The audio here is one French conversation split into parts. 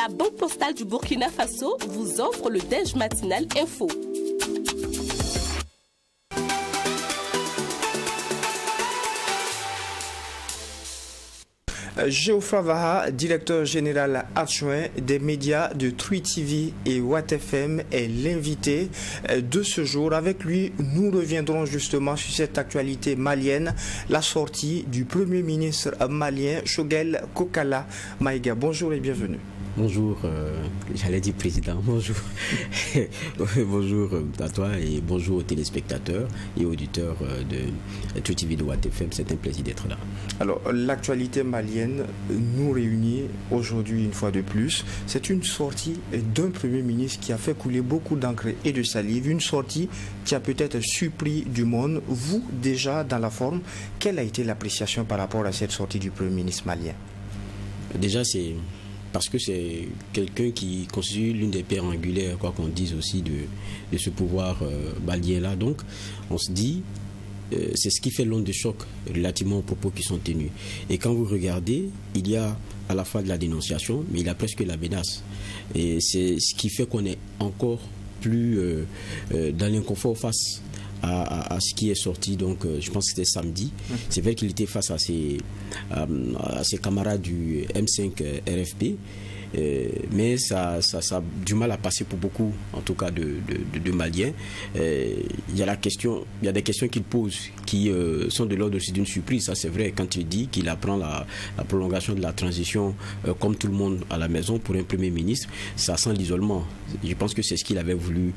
la Banque Postale du Burkina Faso vous offre le Déj Matinal Info. Geoffroy Vaha, directeur général adjoint des médias de Trui TV et Watt FM, est l'invité de ce jour. Avec lui, nous reviendrons justement sur cette actualité malienne, la sortie du Premier ministre malien, Choguel Kokala Maïga. Bonjour et bienvenue. Bonjour, j'allais dire président, bonjour. Bonjour à toi et bonjour aux téléspectateurs et auditeurs de Trui TV de Watt FM. C'est un plaisir d'être là. Alors, l'actualité malienne nous réunit aujourd'hui une fois de plus. C'est une sortie d'un Premier ministre qui a fait couler beaucoup d'encre et de salive. Une sortie qui a peut-être surpris du monde. Vous, déjà dans la forme, quelle a été l'appréciation par rapport à cette sortie du Premier ministre malien? Déjà, c'est parce que c'est quelqu'un qui constitue l'une des pierres angulaires, quoi qu'on dise aussi, de ce pouvoir malien-là. Donc, on se dit, c'est ce qui fait l'onde de choc relativement aux propos qui sont tenus. Et quand vous regardez, il y a à la fois de la dénonciation, mais il y a presque la menace. Et c'est ce qui fait qu'on est encore plus dans l'inconfort face à ce qui est sorti. Donc je pense que c'était samedi. C'est vrai qu'il était face à ses camarades du M5 RFP, mais ça a du mal à passer pour beaucoup, en tout cas de Maliens. Il y a des questions qu'il pose qui sont de l'ordre aussi d'une surprise. Ça c'est vrai, quand il dit qu'il apprend la prolongation de la transition comme tout le monde à la maison pour un Premier ministre, ça sent l'isolement. Je pense que c'est ce qu'il avait voulu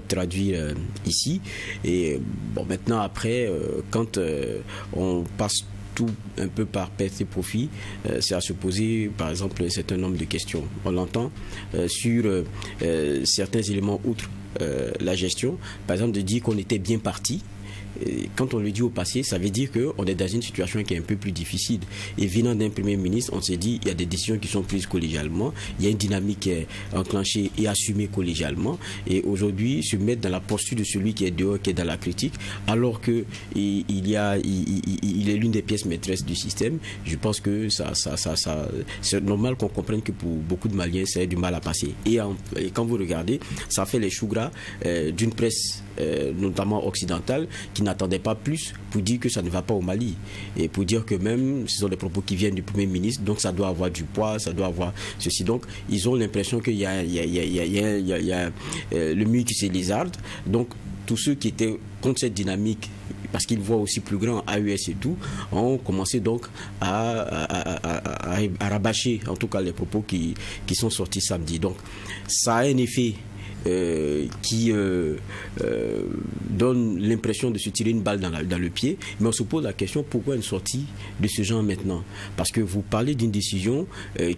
traduire ici. Et bon, maintenant après, quand on passe tout un peu par perte et profit, c'est à se poser par exemple un certain nombre de questions. On l'entend sur certains éléments outre la gestion, par exemple de dire qu'on était bien parti. Et quand on le dit au passé, ça veut dire qu'on est dans une situation qui est un peu plus difficile. Et venant d'un Premier ministre, on s'est dit il y a des décisions qui sont prises collégialement, il y a une dynamique qui est enclenchée et assumée collégialement. Et aujourd'hui, se mettre dans la posture de celui qui est dehors, qui est dans la critique, alors qu'il est l'une des pièces maîtresses du système, je pense que c'est normal qu'on comprenne que pour beaucoup de Maliens, ça a du mal à passer. Et quand vous regardez, ça fait les choux gras d'une presse, notamment occidentale, qui n'attendait pas plus pour dire que ça ne va pas au Mali et pour dire que même ce sont des propos qui viennent du Premier ministre, donc ça doit avoir du poids, ça doit avoir ceci. Donc ils ont l'impression qu'il y a le mur qui se lézarde. Donc tous ceux qui étaient contre cette dynamique, parce qu'ils voient aussi plus grand AES et tout, ont commencé donc à rabâcher en tout cas les propos qui sont sortis samedi. Donc ça a un effet qui donne l'impression de se tirer une balle dans le pied, mais on se pose la question, pourquoi une sortie de ce genre maintenant? Parce que vous parlez d'une décision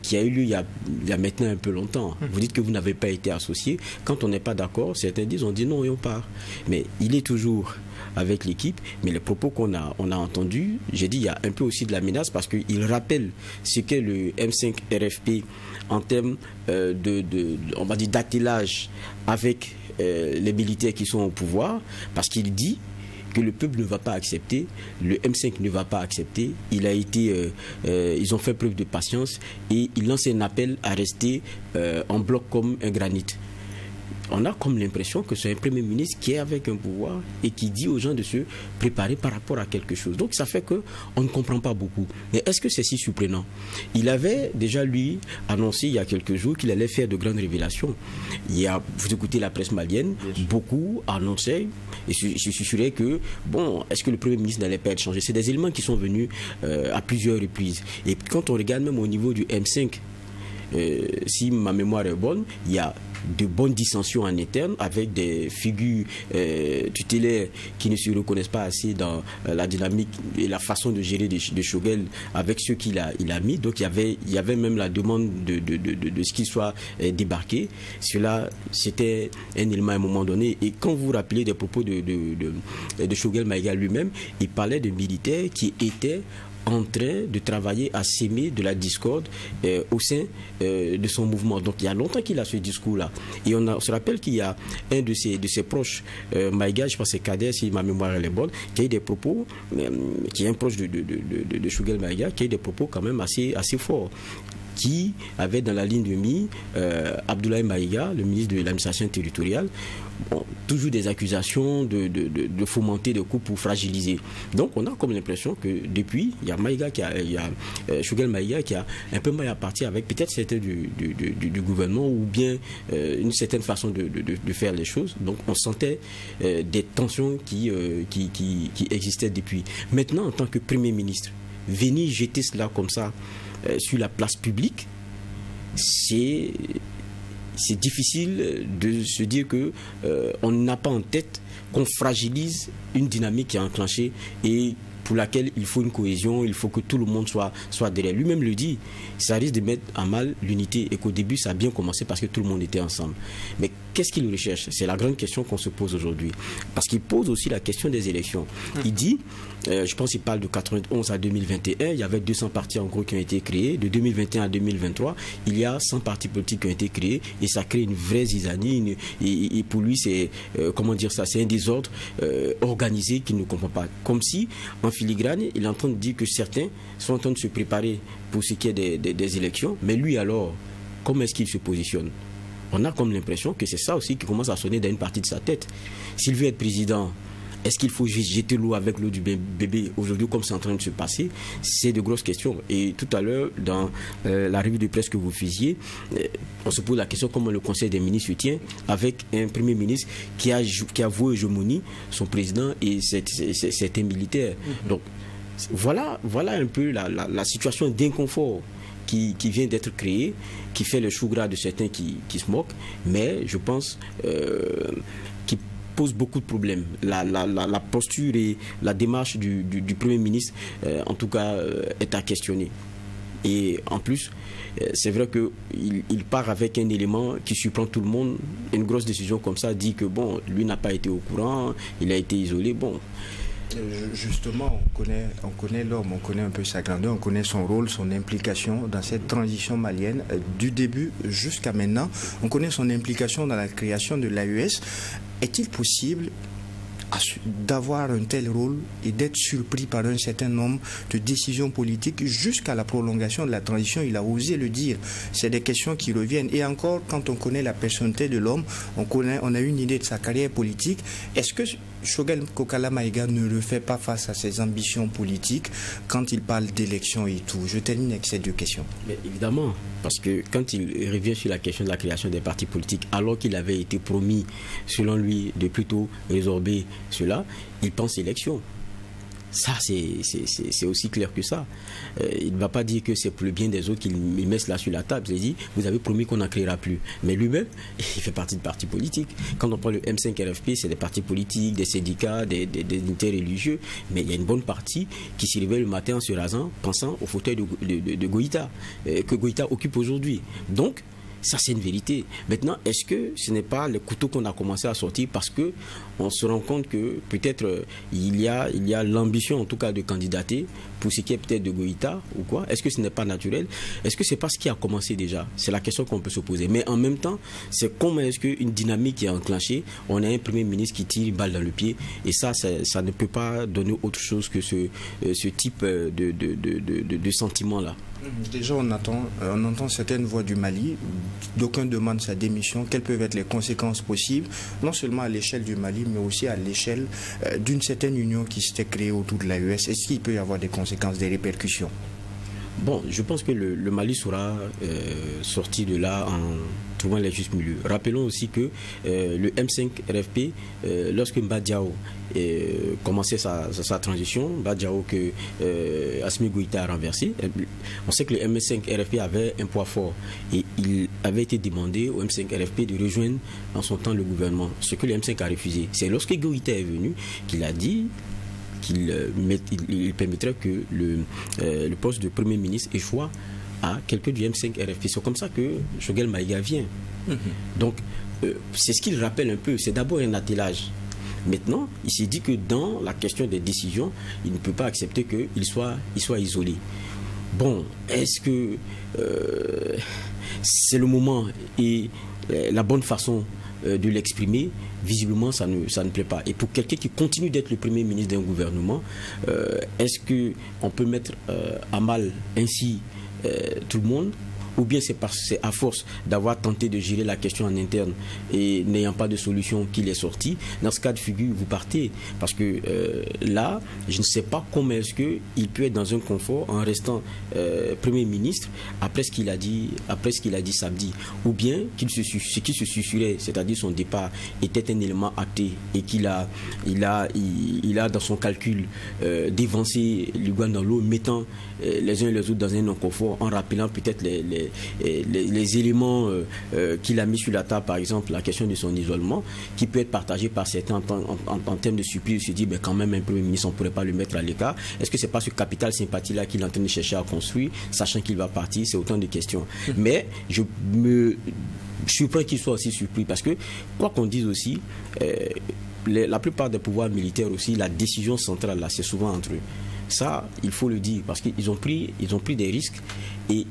qui a eu lieu il y a maintenant un peu longtemps. Vous dites que vous n'avez pas été associé. Quand on n'est pas d'accord, certains disent on dit non et on part. Mais il est toujours avec l'équipe, mais les propos qu'on a entendus, j'ai dit il y a un peu aussi de la menace parce qu'il rappelle ce qu'est le M5 RFP en termes on va dire d'attelage avec les militaires qui sont au pouvoir, parce qu'il dit que le peuple ne va pas accepter, le M5 ne va pas accepter. Ils ont fait preuve de patience et il lance un appel à rester en bloc comme un granit. On a comme l'impression que c'est un Premier ministre qui est avec un pouvoir et qui dit aux gens de se préparer par rapport à quelque chose. Donc ça fait qu'on ne comprend pas beaucoup. Mais est-ce que c'est si surprenant? Il avait déjà, lui, annoncé il y a quelques jours qu'il allait faire de grandes révélations. Vous écoutez la presse malienne, beaucoup annonçaient et se susurraient que, bon, est-ce que le Premier ministre n'allait pas être changé? C'est des éléments qui sont venus à plusieurs reprises. Et quand on regarde même au niveau du M5, si ma mémoire est bonne, il y a de bonnes dissensions en interne avec des figures tutélaires qui ne se reconnaissent pas assez dans la dynamique et la façon de gérer de Choguel avec ceux qu'il a mis. Donc il y avait même la demande de ce qu'il soit débarqué. Cela, c'était un élément à un moment donné. Et quand vous vous rappelez des propos de Choguel Maïga lui-même, il parlait de militaires qui étaient en train de travailler à s'aimer de la discorde au sein de son mouvement. Donc il y a longtemps qu'il a ce discours-là. Et on se rappelle qu'il y a un de ses proches, Maïga, je pense que c'est Kader, si ma mémoire est bonne, qui a eu des propos, qui est un proche de Choguel Maïga, qui a eu des propos quand même assez forts, qui avait dans la ligne de mire Abdoulaye Maïga, le ministre de l'administration territoriale. Bon, toujours des accusations de fomenter des coups pour fragiliser. Donc on a comme l'impression que depuis, il y a Choguel Maïga qui a un peu mal à partir avec peut-être certains du gouvernement ou bien une certaine façon de faire les choses. Donc on sentait des tensions qui existaient depuis. Maintenant, en tant que Premier ministre, venir jeter cela comme ça sur la place publique, c'est difficile de se dire que on n'a pas en tête qu'on fragilise une dynamique qui est enclenchée et pour laquelle il faut une cohésion, il faut que tout le monde soit derrière. Lui-même le dit, ça risque de mettre à mal l'unité et qu'au début ça a bien commencé parce que tout le monde était ensemble. Mais qu'est-ce qu'il recherche? C'est la grande question qu'on se pose aujourd'hui. Parce qu'il pose aussi la question des élections. Il dit, je pense qu'il parle de 91 à 2021, il y avait 200 partis en gros qui ont été créés. De 2021 à 2023, il y a 100 partis politiques qui ont été créés et ça crée une vraie zizanie. Et pour lui, c'est, comment dire ça, c'est un désordre organisé qu'il ne comprend pas. Comme si, en filigrane, il est en train de dire que certains sont en train de se préparer pour ce qui est des élections. Mais lui alors, comment est-ce qu'il se positionne? On a comme l'impression que c'est ça aussi qui commence à sonner dans une partie de sa tête. S'il veut être président, est-ce qu'il faut jeter l'eau avec l'eau du bébé aujourd'hui comme c'est en train de se passer? C'est de grosses questions. Et tout à l'heure, dans la revue de presse que vous faisiez, on se pose la question comment le Conseil des ministres se tient avec un Premier ministre qui a voué hégémonie son président et certains militaires. Donc voilà un peu la situation d'inconfort qui vient d'être créée, qui fait le chou gras de certains qui se moquent, mais je pense qui pose beaucoup de problèmes. La posture et la démarche du Premier ministre, en tout cas, est à questionner. Et en plus, c'est vrai qu'il part avec un élément qui surprend tout le monde. Une grosse décision comme ça dit que bon, lui n'a pas été au courant, il a été isolé. Bon. Justement, on connaît l'homme, on connaît un peu sa grandeur, on connaît son rôle, son implication dans cette transition malienne du début jusqu'à maintenant. On connaît son implication dans la création de l'AES. Est-il possible d'avoir un tel rôle et d'être surpris par un certain nombre de décisions politiques jusqu'à la prolongation de la transition? Il a osé le dire. C'est des questions qui reviennent. Et encore, quand on connaît la personnalité de l'homme, on a une idée de sa carrière politique. Est-ce que Choguel Kokala Maïga ne refait pas face à ses ambitions politiques quand il parle d'élections et tout? Je termine avec ces deux questions. Mais évidemment, parce que quand il revient sur la question de la création des partis politiques, alors qu'il avait été promis, selon lui, de plutôt résorber cela, il pense élection. Ça, c'est aussi clair que ça. Il ne va pas dire que c'est pour le bien des autres qu'il met cela sur la table. Il dit, vous avez promis qu'on n'en créera plus. Mais lui-même, il fait partie de partis politiques. Quand on prend le M5 RFP, c'est des partis politiques, des syndicats, des interreligieux. Mais il y a une bonne partie qui se réveille le matin en se rasant, pensant au fauteuil de Goïta, que Goïta occupe aujourd'hui. Donc, ça, c'est une vérité. Maintenant, est-ce que ce n'est pas le couteau qu'on a commencé à sortir parce que on se rend compte que peut-être il y a l'ambition, en tout cas, de candidater pour ce qui est peut-être de Goïta ou quoi? Est-ce que ce n'est pas naturel? Est-ce que c'est pas ce qui a commencé déjà? C'est la question qu'on peut se poser. Mais en même temps, c'est comment est-ce qu'une dynamique est enclenchée? On a un Premier ministre qui tire une balle dans le pied et ça ne peut pas donner autre chose que ce type de sentiment-là. Déjà, on entend certaines voix du Mali. D'aucuns demandent sa démission. Quelles peuvent être les conséquences possibles, non seulement à l'échelle du Mali, mais aussi à l'échelle d'une certaine union qui s'était créée autour de l'AES? Est-ce qu'il peut y avoir des conséquences, des répercussions? Bon, je pense que le Mali sera sorti de là en trouvant les justes milieux. Rappelons aussi que le M5 RFP, lorsque Mbadiao commençait sa transition, Mbadiao que Assimi Goïta a renversé, on sait que le M5 RFP avait un poids fort et il avait été demandé au M5 RFP de rejoindre en son temps le gouvernement, ce que le M5 a refusé. C'est lorsque Goïta est venu qu'il a dit qu'il permettrait que le poste de Premier ministre échoue à quelqu'un du M5 RFP. C'est comme ça que Choguel Maïga vient. Donc, c'est ce qu'il rappelle un peu. C'est d'abord un attelage. Maintenant, il s'est dit que dans la question des décisions, il ne peut pas accepter qu'il soit isolé. Bon, est-ce que c'est le moment et la bonne façon de l'exprimer? Visiblement, ça ne plaît pas. Et pour quelqu'un qui continue d'être le Premier ministre d'un gouvernement, est-ce qu'on peut mettre à mal ainsi tout le monde? ou bien c'est à force d'avoir tenté de gérer la question en interne et n'ayant pas de solution qu'il est sorti. Dans ce cas de figure, vous partez. Parce que là, je ne sais pas comment est-ce qu'il peut être dans un confort en restant Premier ministre après ce qu'il a dit samedi. Ou bien ce qui se susurrait, c'est-à-dire son départ, était un élément acté et qu'il a dans son calcul d'évancer l'Ugandan dans l'eau, mettant les uns et les autres dans un non-confort, en rappelant peut-être les éléments qu'il a mis sur la table, par exemple la question de son isolement, qui peut être partagé par certains en termes de surprise, se dit mais quand même un Premier ministre, on ne pourrait pas le mettre à l'écart. Est-ce que c'est pas ce capital sympathie-là qu'il est en train de chercher à construire, sachant qu'il va partir? C'est autant de questions. Mais je me surprends qu'il soit aussi surpris, parce que quoi qu'on dise aussi, la plupart des pouvoirs militaires aussi, la décision centrale là, c'est souvent entre eux. Ça, il faut le dire, parce qu'ils ont pris des risques et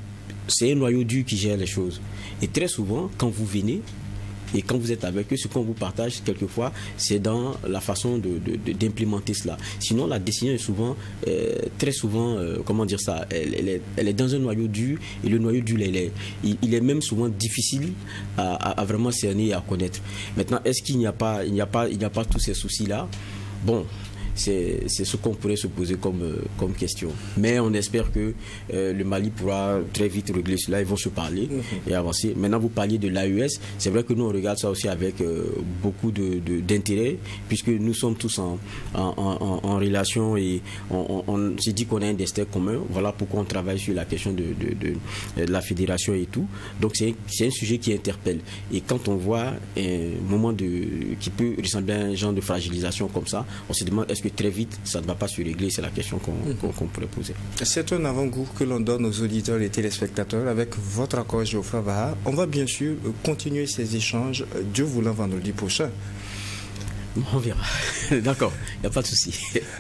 c'est un noyau dur qui gère les choses. Et très souvent, quand vous venez et quand vous êtes avec eux, ce qu'on vous partage quelquefois, c'est dans la façon d'implémenter cela. Sinon, la décision est souvent, très souvent, comment dire ça, elle est dans un noyau dur, et le noyau dur, il est même souvent difficile à vraiment cerner et à connaître. Maintenant, est-ce qu'il n'y a pas tous ces soucis-là? Bon, c'est ce qu'on pourrait se poser comme question. Mais on espère que le Mali pourra très vite régler cela. Ils vont se parler et avancer. Maintenant, vous parliez de l'AES. C'est vrai que nous, on regarde ça aussi avec beaucoup d'intérêt, puisque nous sommes tous en relation et on s'est dit qu'on a un destin commun. Voilà pourquoi on travaille sur la question de la fédération et tout. Donc, c'est un sujet qui interpelle. Et quand on voit un moment qui peut ressembler à un genre de fragilisation comme ça, on se demande est-ce que très vite, ça ne va pas se régler? C'est la question qu'on pourrait poser. C'est un avant-goût que l'on donne aux auditeurs et téléspectateurs avec votre accord, Geoffroy Vaha. On va bien sûr continuer ces échanges, Dieu voulant, vendredi prochain. On verra. D'accord, il n'y a pas de souci.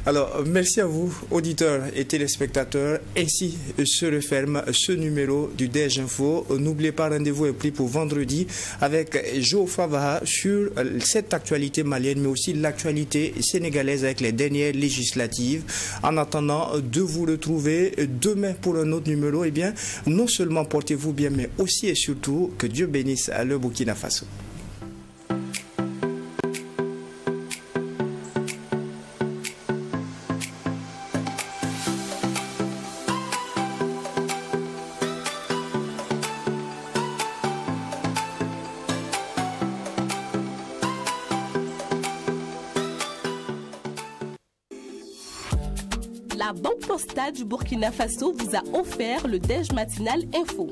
Alors, merci à vous, auditeurs et téléspectateurs. Ainsi se referme ce numéro du DEJ Info. N'oubliez pas, rendez-vous est pris pour vendredi avec Geoffroy Vaha sur cette actualité malienne, mais aussi l'actualité sénégalaise avec les dernières législatives. En attendant de vous retrouver demain pour un autre numéro, eh bien, non seulement portez-vous bien, mais aussi et surtout que Dieu bénisse le Burkina Faso. La Banque Postale du Burkina Faso vous a offert le DEJ Matinal Info.